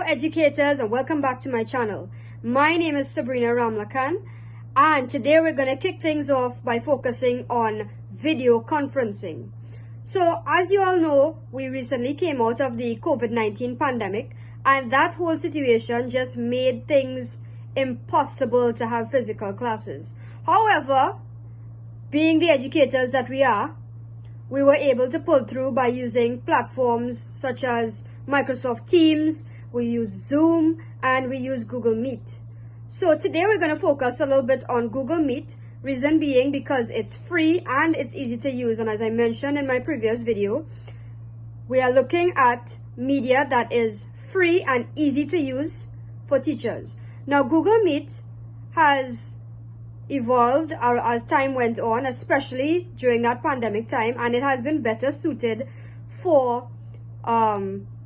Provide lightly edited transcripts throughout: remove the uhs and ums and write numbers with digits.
educators, and welcome back to my channel. My name is Sabrina Ramlakan, and today we're going to kick things off by focusing on video conferencing. So as you all know, we recently came out of the COVID-19 pandemic, and that whole situation just made things impossible to have physical classes. However, being the educators that we are, we were able to pull through by using platforms such as Microsoft Teams, we use Zoom, and we use Google Meet. So today we're going to focus a little bit on Google Meet, reason being because it's free and it's easy to use. And as I mentioned in my previous video, we are looking at media that is free and easy to use for teachers. Now, Google Meet has evolved as time went on, especially during that pandemic time, and it has been better suited for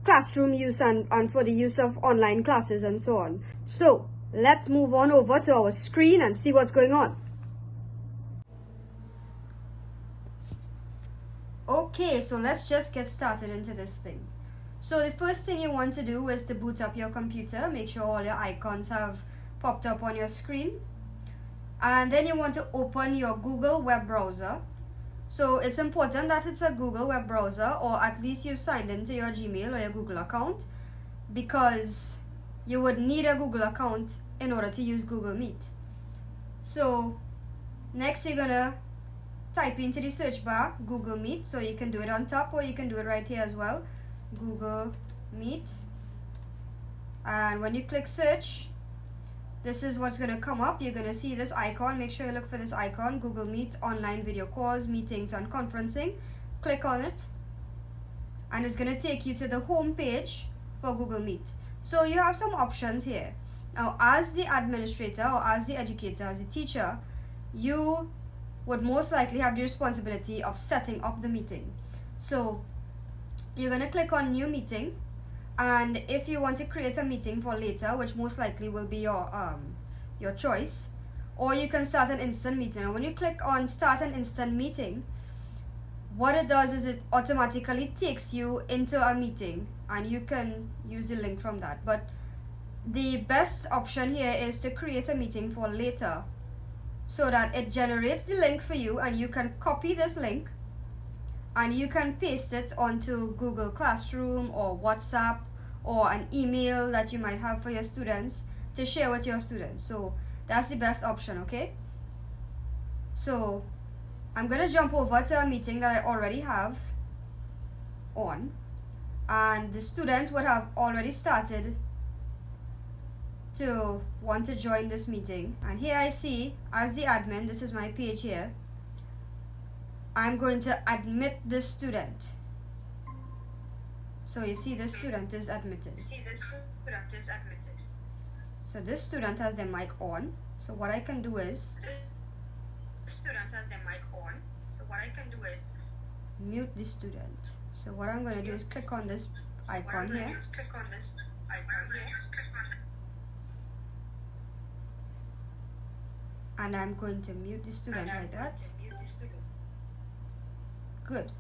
classroom use and for the use of online classes and so on. So let's move on over to our screen and see what's going on. Okay, so let's just get started into this thing. So the first thing you want to do is to boot up your computer. Make sure all your icons have popped up on your screen. And then you want to open your Google web browser. So it's important that it's a Google web browser, or at least you've signed into your Gmail or your Google account, because you would need a Google account in order to use Google Meet. So next you're gonna type into the search bar Google Meet. So you can do it on top or you can do it right here as well, Google Meet. And when you click search, this is what's going to come up. You're going to see this icon. Make sure you look for this icon, Google Meet, online video calls, meetings, and conferencing. Click on it, and it's going to take you to the home page for Google Meet. So you have some options here. Now, as the administrator or as the educator, as the teacher, you would most likely have the responsibility of setting up the meeting. So you're going to click on New Meeting. And if you want to create a meeting for later, which most likely will be your choice, or you can start an instant meeting. And when you click on Start an Instant Meeting, what it does is it automatically takes you into a meeting, and you can use the link from that. But the best option here is to create a meeting for later, so that it generates the link for you, and you can copy this link and you can paste it onto Google Classroom or WhatsApp or an email that you might have for your students to share with your students. So that's the best option, okay? So I'm going to jump over to a meeting that I already have on, and the student would have already started to want to join this meeting. And here I see, as the admin, this is my page here, I'm going to admit this student. So you see this student is admitted. So this student has their mic on. So what I can do is mute the student. So what I'm going to do is click on this icon here. And I'm going to mute the student like that. Good.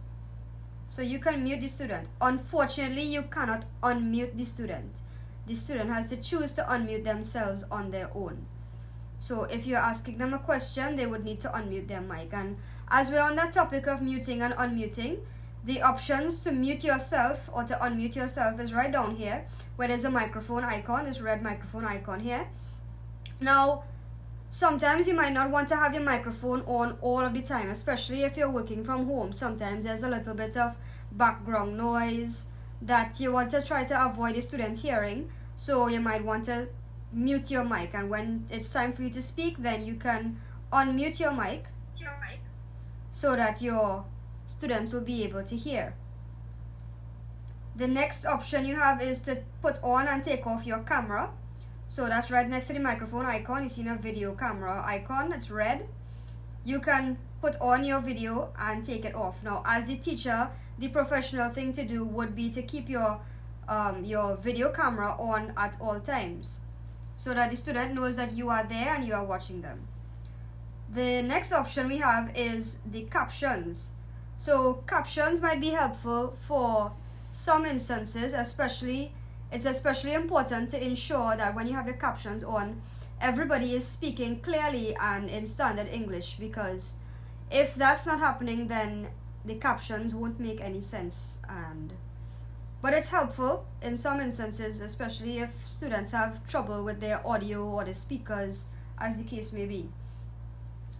So you can mute the student. Unfortunately, you cannot unmute the student. The student has to choose to unmute themselves on their own. So if you're asking them a question, they would need to unmute their mic. And as we're on that topic of muting and unmuting, the options to mute yourself or to unmute yourself is right down here, where there's a microphone icon, this red microphone icon here. Now, sometimes you might not want to have your microphone on all of the time, especially if you're working from home. Sometimes there's a little bit of background noise that you want to try to avoid the students hearing. So you might want to mute your mic, and when it's time for you to speak, then you can unmute your mic so that your students will be able to hear. The next option you have is to put on and take off your camera. So that's right next to the microphone icon. You see a video camera icon, it's red. You can put on your video and take it off. Now, as the teacher, the professional thing to do would be to keep your video camera on at all times, so that the student knows that you are there and you are watching them. The next option we have is the captions. So captions might be helpful for some instances, especially it's especially important to ensure that when you have your captions on, everybody is speaking clearly and in standard English, because if that's not happening, then the captions won't make any sense. But it's helpful in some instances, especially if students have trouble with their audio or the speakers, as the case may be.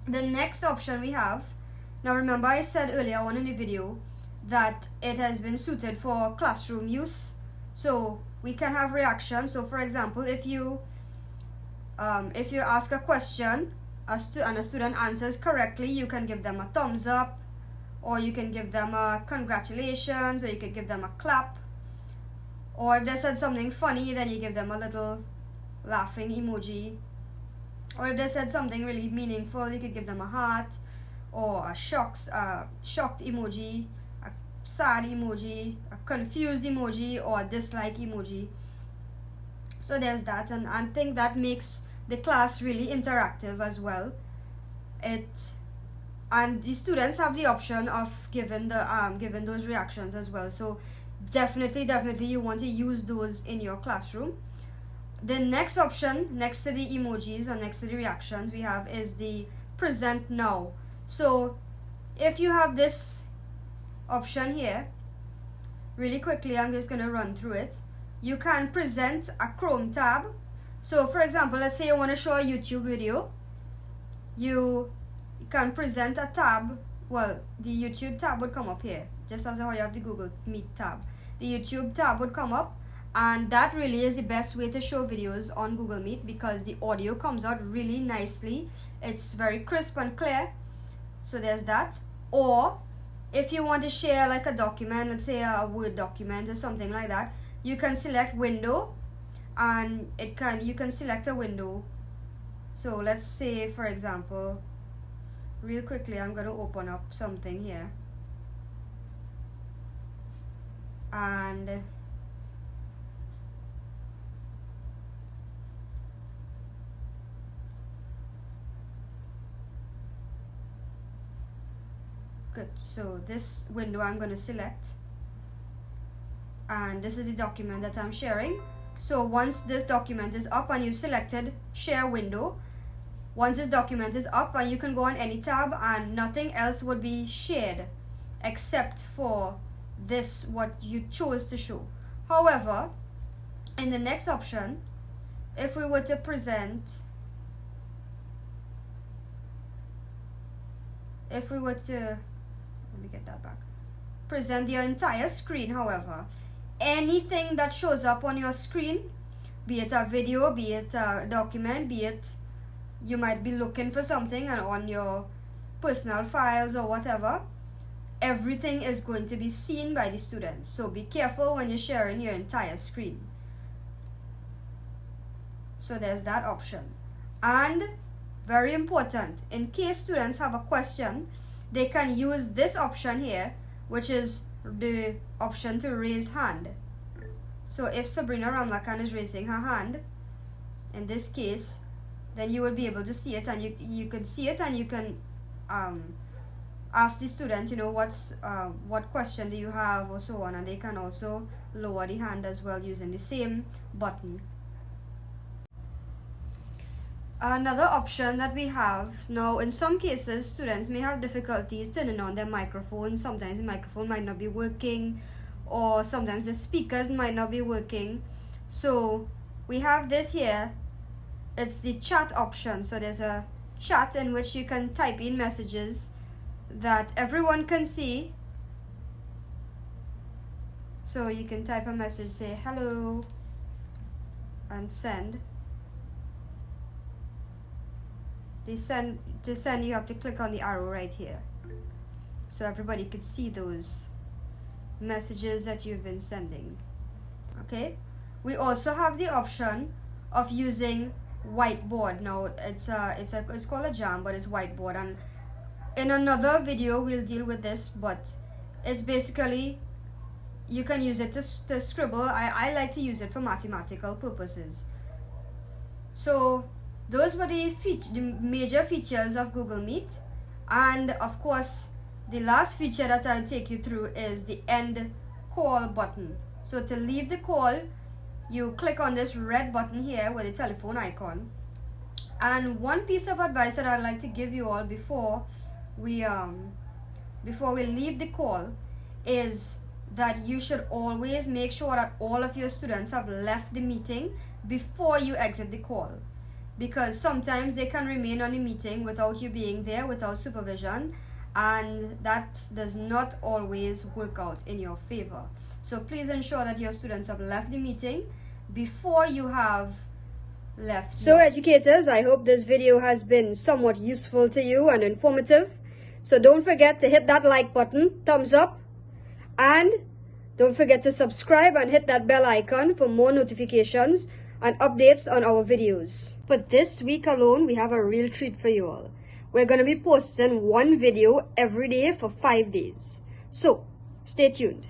The next option we have, now remember I said earlier on in the video that it has been suited for classroom use, so we can have reactions. So for example, if you ask a question and a student answers correctly, you can give them a thumbs up, or you can give them a congratulations, or you can give them a clap. Or if they said something funny, then you give them a little laughing emoji. Or if they said something really meaningful, you could give them a heart, or a shocked emoji, a sad emoji, a confused emoji, or a dislike emoji. So there's that, and I think that makes the class really interactive as well. And the students have the option of giving those reactions as well. So definitely you want to use those in your classroom. The next option, next to the emojis or next to the reactions we have, is the present now. So if you have this option here, really quickly I'm just going to run through it. You can present a Chrome tab. So for example, let's say you want to show a YouTube video. You can present a tab. Well, the YouTube tab would come up here, just as how you have the Google Meet tab. The YouTube tab would come up, and that really is the best way to show videos on Google Meet, because the audio comes out really nicely. It's very crisp and clear. So there's that. Or if you want to share like a document, let's say a Word document or something like that, you can select window, and you can select a window. So let's say, for example, real quickly I'm going to open up something here, and good. So this window I'm going to select, and this is the document that I'm sharing. So once this document is up and you've selected share window, once this document is up, and you can go on any tab and nothing else would be shared except for this, what you chose to show. However, in the next option, if we were to present, let me get that back, present the entire screen, however, anything that shows up on your screen, be it a video, be it a document, be it you might be looking for something and on your personal files or whatever, everything is going to be seen by the students. So be careful when you're sharing your entire screen. So there's that option. And very important, in case students have a question, they can use this option here, which is the option to raise hand. So if Sabrina Ramlakan is raising her hand, in this case, then you will be able to see it, and you can see it, and you can ask the student, what question do you have, or so on, and they can also lower the hand as well using the same button. Another option that we have now, in some cases students may have difficulties turning on their microphone. Sometimes the microphone might not be working, or sometimes the speakers might not be working. So we have this here, it's the chat option. So there's a chat in which you can type in messages that everyone can see. So you can type a message, say hello, and send. To send, you have to click on the arrow right here, so everybody could see those messages that you've been sending. Okay, we also have the option of using whiteboard. Now it's called a jam, but it's whiteboard, and in another video we'll deal with this, but it's basically, you can use it to scribble. I like to use it for mathematical purposes. So those were the major features of Google Meet. And of course, the last feature that I'll take you through is the end call button. So to leave the call, you click on this red button here with the telephone icon. And one piece of advice that I'd like to give you all before we leave the call is that you should always make sure that all of your students have left the meeting before you exit the call, because sometimes they can remain on the meeting without you being there, without supervision, and that does not always work out in your favor. So please ensure that your students have left the meeting before you have left. So educators, I hope this video has been somewhat useful to you and informative. So don't forget to hit that like button, thumbs up, and don't forget to subscribe and hit that bell icon for more notifications and updates on our videos. But this week alone, we have a real treat for you all. We're going to be posting one video every day for 5 days. So stay tuned.